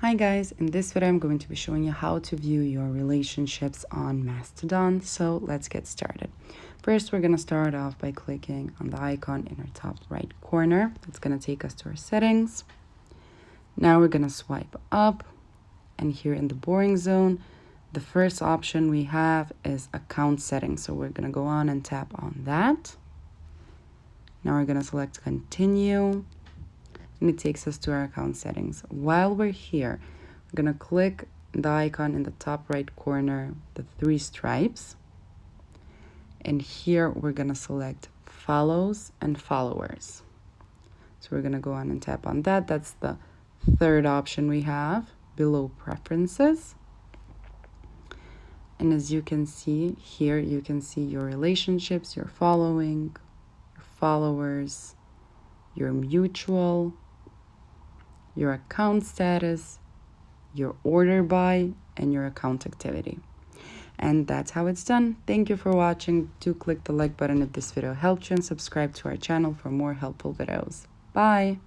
Hi guys, in this video I'm going to be showing you how to view your relationships on Mastodon. So let's get started. First, we're going to start off by clicking on the icon in our top right corner. It's going to take us to our settings. Now we're going to swipe up, and here in the boring zone, the first option we have is account settings. So we're going to go on and tap on that. Now we're going to select continue. And it takes us to our account settings. While we're here, we're going to click the icon in the top right corner, the three stripes. And here we're going to select follows and followers. So we're going to go on and tap on that. That's the third option we have below preferences. And as you can see here, you can see your relationships, your following, your followers, your mutual, your account status, your order by, and your account activity. And that's how it's done. Thank you for watching. Do click the like button if this video helped you and subscribe to our channel for more helpful videos. Bye!